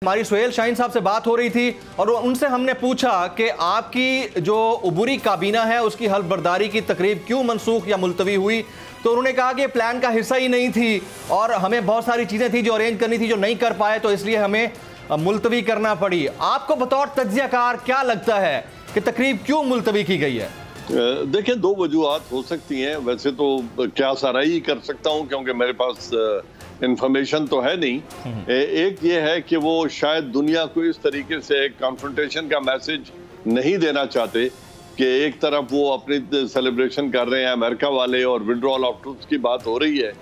हमारी सुहेल शाहीन साहब से बात हो रही थी और उनसे हमने पूछा कि आपकी जो उबूरी काबीना है उसकी हल्फ बर्दारी की तकरीब क्यों मनसूख या मुलतवी हुई, तो उन्होंने कहा कि प्लान का हिस्सा ही नहीं थी और हमें बहुत सारी चीज़ें थी जो अरेंज करनी थी जो नहीं कर पाए, तो इसलिए हमें मुलतवी करना पड़ी। आपको बतौर तज्जियाकार क्या लगता है कि तकरीब क्यों मुलतवी की गई है? देखिए, दो वजूहात हो सकती हैं। वैसे तो क्या साराई कर सकता हूं क्योंकि मेरे पास इंफॉर्मेशन तो है नहीं। एक ये है कि वो शायद दुनिया को इस तरीके से कॉन्फ्रंटेशन का मैसेज नहीं देना चाहते कि एक तरफ वो अपनी सेलिब्रेशन कर रहे हैं अमेरिका वाले और विड्रॉल ऑफ ट्रूप्स की बात हो रही है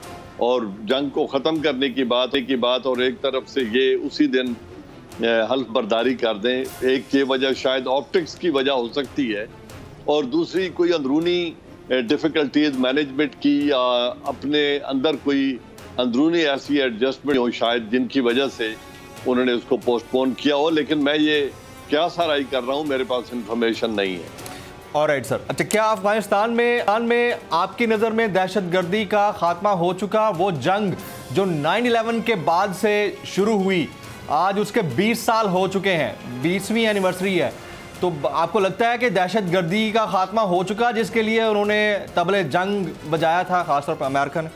और जंग को ख़त्म करने की बात और एक तरफ से ये उसी दिन हल्फ बर्दारी कर दें। एक ये वजह शायद ऑप्टिक्स की वजह हो सकती है और दूसरी कोई अंदरूनी डिफ़िकल्टीज मैनेजमेंट की या अपने अंदर कोई अंदरूनी ऐसी एडजस्टमेंट हो शायद जिनकी वजह से उन्होंने उसको पोस्टपोन किया हो। लेकिन मैं ये क्या साराई कर रहा हूँ, मेरे पास इंफॉर्मेशन नहीं है। Alright sir. अच्छा, क्या अफगानिस्तान में आपकी नज़र में दहशतगर्दी का खात्मा हो चुका? वो जंग जो 9/11 के बाद से शुरू हुई, आज उसके 20 साल हो चुके हैं, 20वीं एनिवर्सरी है, तो आपको लगता है कि दहशतगर्दी का खात्मा हो चुका जिसके लिए उन्होंने तबले जंग बजाया था, खासतौर पर अमेरिका ने?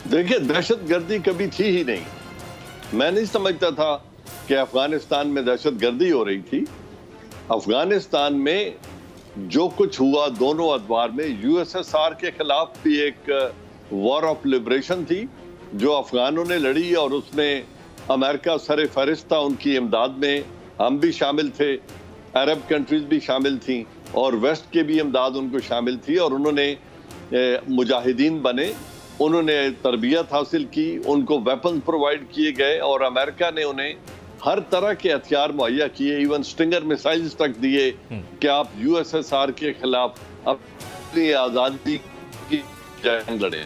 देखिए, दहशतगर्दी कभी थी ही नहीं। मैं नहीं समझता था कि अफगानिस्तान में दहशतगर्दी हो रही थी। अफगानिस्तान में जो कुछ हुआ दोनों अदवार में, यूएसएसआर के खिलाफ भी एक वॉर ऑफ लिबरेशन थी जो अफगानों ने लड़ी और उसमें अमेरिका सरे फहरिस्त था। उनकी इमदाद में हम भी शामिल थे, अरब कंट्रीज भी शामिल थी और वेस्ट के भी इमदाद उनको शामिल थी और उन्होंने मुजाहिदीन बने, उन्होंने तरबियत हासिल की, उनको वेपन प्रोवाइड किए गए और अमेरिका ने उन्हें हर तरह के हथियार मुहैया किए, इवन स्टिंगर मिसाइल्स तक दिए कि आप यूएसएसआर के खिलाफ अपनी आज़ादी की जंग लड़े।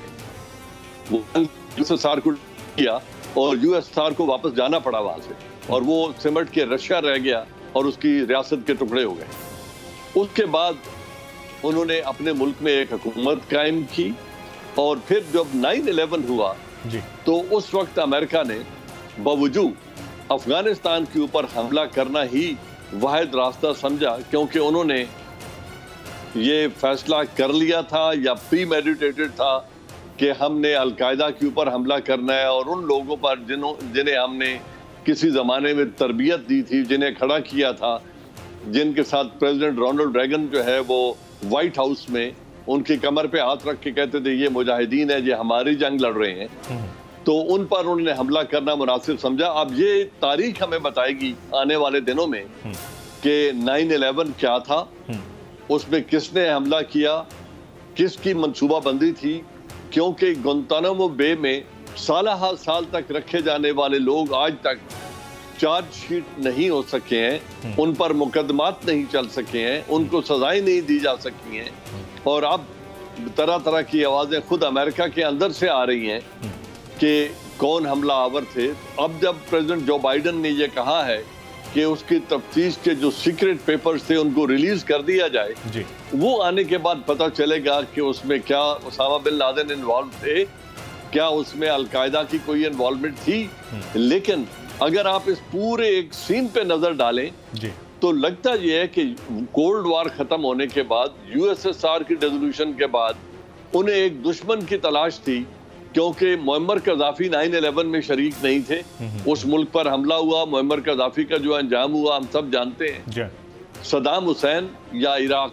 वो यूएसएसआर को किया और यूएसएसआर को वापस जाना पड़ा वहां से और वो सिमट के रशिया रह गया और उसकी रियासत के टुकड़े हो गए। उसके बाद उन्होंने अपने मुल्क में एक हुकूमत कायम की और फिर जब 9/11 हुआ जी, तो उस वक्त अमेरिका ने बावजूद अफगानिस्तान के ऊपर हमला करना ही वाहिद रास्ता समझा, क्योंकि उन्होंने ये फैसला कर लिया था या प्री मेडिटेटेड था कि हमने अलकायदा के ऊपर हमला करना है और उन लोगों पर जिन्हें हमने किसी ज़माने में तरबियत दी थी, जिन्हें खड़ा किया था, जिनके साथ प्रेसिडेंट रोनाल्ड रेगन जो है वो वाइट हाउस में उनकी कमर पे हाथ रख के कहते थे ये मुजाहिदीन है, ये हमारी जंग लड़ रहे हैं, तो उन पर उन्होंने हमला करना मुनासिब समझा। अब ये तारीख हमें बताएगी आने वाले दिनों में कि 9/11 क्या था, उसमें किसने हमला किया, किसकी मंसूबाबंदी थी, क्योंकि गुंतानामो बे में साल तक रखे जाने वाले लोग आज तक चार्जशीट नहीं हो सके हैं, उन पर मुकदमात नहीं चल सके हैं, उनको सजाएं नहीं दी जा सकी हैं और अब तरह तरह की आवाज़ें खुद अमेरिका के अंदर से आ रही हैं कि कौन हमला आवर थे। अब जब प्रेसिडेंट जो बाइडन ने यह कहा है कि उसकी तफ्तीश के जो सीक्रेट पेपर्स थे उनको रिलीज कर दिया जाए जी, वो आने के बाद पता चलेगा कि उसमें क्या उसामा बिन लादेन इन्वॉल्व थे, क्या उसमें अलकायदा की कोई इन्वॉल्वमेंट थी। लेकिन अगर आप इस पूरे एक सीन पे नजर डालें जी, तो लगता यह है कि कोल्ड वार खत्म होने के बाद, यूएसएसआर की डिसोल्यूशन के बाद उन्हें एक दुश्मन की तलाश थी, क्योंकि मुअम्मर कज़ाफ़ी 9/11 में शरीक नहीं थे। उस मुल्क पर हमला हुआ, मुअम्मर कज़ाफ़ी का जो अंजाम हुआ हम सब जानते हैं। सदाम हुसैन या इराक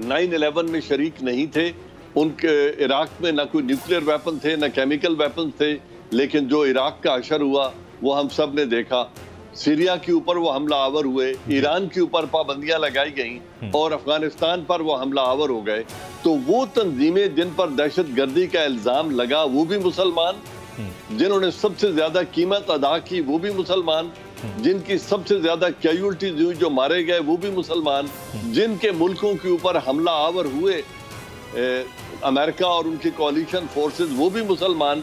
9/11 में शरीक नहीं थे। उनके इराक में ना कोई न्यूक्लियर वेपन थे, ना केमिकल वेपन थे, लेकिन जो इराक का अशर हुआ वो हम सब ने देखा। सीरिया के ऊपर वो हमला आवर हुए, ईरान के ऊपर पाबंदियां लगाई गईं और अफगानिस्तान पर वो हमला आवर हो गए। तो वो तंजीमें जिन पर दहशतगर्दी का इल्जाम लगा वो भी मुसलमान, जिन्होंने सबसे ज्यादा कीमत अदा की वो भी मुसलमान, जिनकी सबसे ज्यादा कैजुअल्टीज हुई, जो मारे गए वो भी मुसलमान, जिनके मुल्कों के ऊपर हमला आवर हुए अमेरिका और उनकी कोalition फोर्सेस वो भी मुसलमान।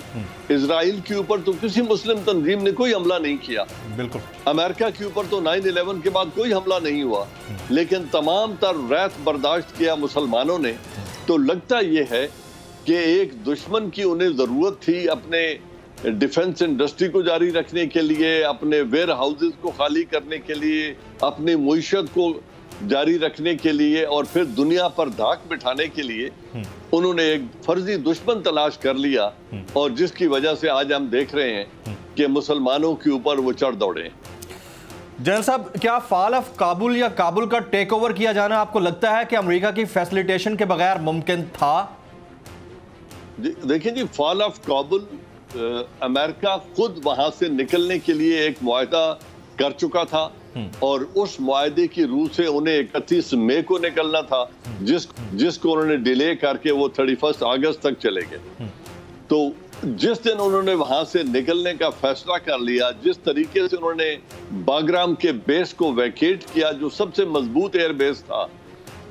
इजराइल के ऊपर तो किसी मुस्लिम तंजीम ने कोई हमला नहीं किया, बिल्कुल। अमेरिका के ऊपर तो 9/11 के बाद कोई हमला नहीं हुआ, लेकिन तमाम तर रैत बर्दाश्त किया मुसलमानों ने। तो लगता ये है कि एक दुश्मन की उन्हें जरूरत थी अपने डिफेंस इंडस्ट्री को जारी रखने के लिए, अपने वेयर हाउसेज को खाली करने के लिए, अपनी मुईशत को जारी रखने के लिए और फिर दुनिया पर धाक बिठाने के लिए उन्होंने एक फर्जी दुश्मन तलाश कर लिया, और जिसकी वजह से आज हम देख रहे हैं कि मुसलमानों के ऊपर वो चढ़ दौड़े। जनरल साहब, क्या फॉल ऑफ काबुल या काबुल का टेक ओवर किया जाना आपको लगता है कि अमेरिका की फैसिलिटेशन के बगैर मुमकिन था? देखिए जी, फॉल ऑफ काबुल अमेरिका खुद वहां से निकलने के लिए एक मुआहदा कर चुका था, और उस मुआहदे की रूह से उन्हें 31 मई को निकलना था, जिसको उन्होंने डिले करके वो 31 अगस्त तक चले गए। तो जिस दिन उन्होंने वहां से निकलने का फैसला कर लिया, जिस तरीके से उन्होंने बागराम के बेस को वैकेट किया, जो सबसे मजबूत एयर बेस था,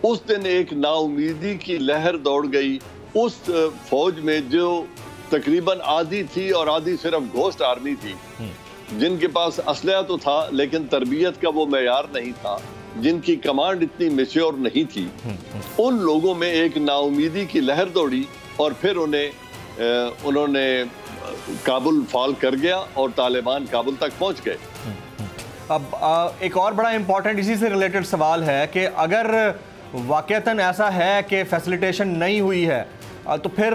उस दिन एक नाउमीदी की लहर दौड़ गई उस फौज में जो तकरीबन आधी थी और आधी सिर्फ घोस्ट आर्मी थी, जिनके पास असलहा तो था लेकिन तरबियत का वो मेयार नहीं था, जिनकी कमांड इतनी मैच्योर नहीं थी। उन लोगों में एक नाउमीदी की लहर दौड़ी और फिर उन्होंने काबुल फॉल कर गया और तालिबान काबुल तक पहुंच गए। अब एक और बड़ा इंपॉर्टेंट इसी से रिलेटेड सवाल है कि अगर वाकईतन ऐसा है कि फैसिलिटेशन नहीं हुई है, तो फिर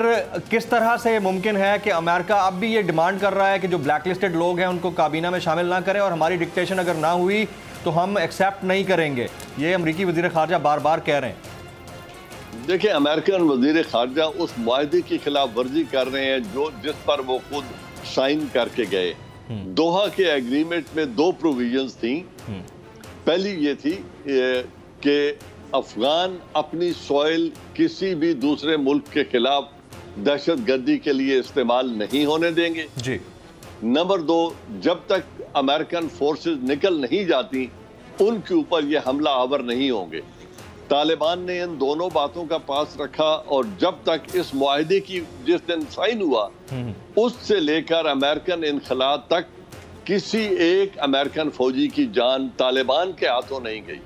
किस तरह से मुमकिन है कि अमेरिका अब भी ये डिमांड कर रहा है कि जो ब्लैक लिस्टेड लोग हैं उनको काबीना में शामिल ना करें, और हमारी डिक्टेशन अगर ना हुई तो हम एक्सेप्ट नहीं करेंगे? ये अमरीकी वज़ीर ख़ारजा बार बार कह रहे हैं। देखिए, अमेरिकन वज़ीर ख़ारजा उस मुआहदे की खिलाफ वर्जी कर रहे हैं जिस पर वो खुद साइन करके गए। दोहा के एग्रीमेंट में 2 प्रोविजंस थी। पहली ये थी कि अफगान अपनी सॉइल किसी भी दूसरे मुल्क के खिलाफ दहशतगर्दी के लिए इस्तेमाल नहीं होने देंगे जी। नंबर 2, जब तक अमेरिकन फोर्सेस निकल नहीं जाती उनके ऊपर ये हमला आवर नहीं होंगे। तालिबान ने इन दोनों बातों का पास रखा, और जब तक इस मुआहदे की जिस दिन साइन हुआ उससे लेकर अमेरिकन इनखला तक किसी एक अमेरिकन फौजी की जान तालिबान के हाथों नहीं गई।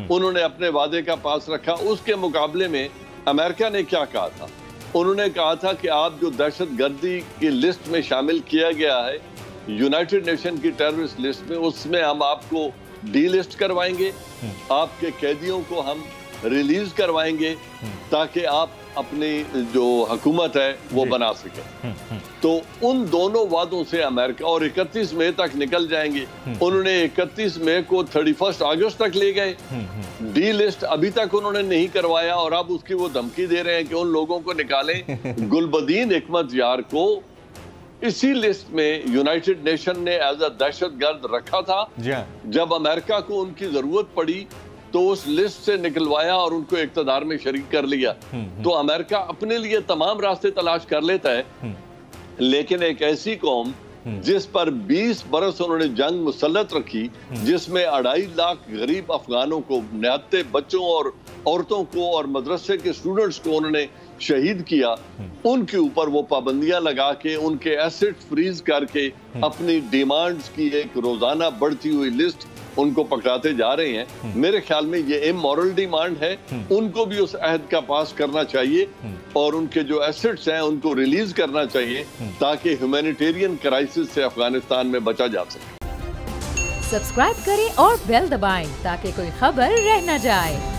उन्होंने अपने वादे का पास रखा। उसके मुकाबले में अमेरिका ने क्या कहा था? उन्होंने कहा था कि आप जो दहशतगर्दी की लिस्ट में शामिल किया गया है, यूनाइटेड नेशन की टेररिस्ट लिस्ट में, उसमें हम आपको डीलिस्ट करवाएंगे, आपके कैदियों को हम रिलीज करवाएंगे ताकि आप अपनी जो हुकूमत है वो बना सके। तो उन दोनों वादों से अमेरिका, और 31 मई तक निकल जाएंगे, उन्होंने 31 मई को 31 अगस्त तक ले गए। डी लिस्ट अभी तक उन्होंने नहीं करवाया, और अब उसकी वो धमकी दे रहे हैं कि उन लोगों को निकालें। गुलबदीन हिकमत यार को इसी लिस्ट में यूनाइटेड नेशन ने एज अ दहशतगर्द रखा था। जब अमेरिका को उनकी जरूरत पड़ी तो उस लिस्ट से निकलवाया और उनको इक़्तिदार में शरीक कर लिया। तो अमेरिका अपने लिए तमाम रास्ते तलाश कर लेता है, लेकिन एक ऐसी कौम जिस पर 20 बरस उन्होंने जंग मुसल्लत रखी, जिसमें 2.5 लाख गरीब अफगानों को, निहत्ते बच्चों और औरतों को और मदरसे के स्टूडेंट्स को उन्होंने शहीद किया, उनके ऊपर वो पाबंदियां लगा के, उनके एसेट फ्रीज करके, अपनी डिमांड्स की एक रोजाना बढ़ती हुई लिस्ट उनको पकड़ाते जा रहे हैं। मेरे ख्याल में ये इमोरल डिमांड है। उनको भी उस अहद का पास करना चाहिए और उनके जो एसेट्स हैं उनको रिलीज करना चाहिए ताकि ह्यूमैनिटेरियन क्राइसिस से अफगानिस्तान में बचा जा सके। सब्सक्राइब करें और बेल दबाएं ताकि कोई खबर रह न जाए।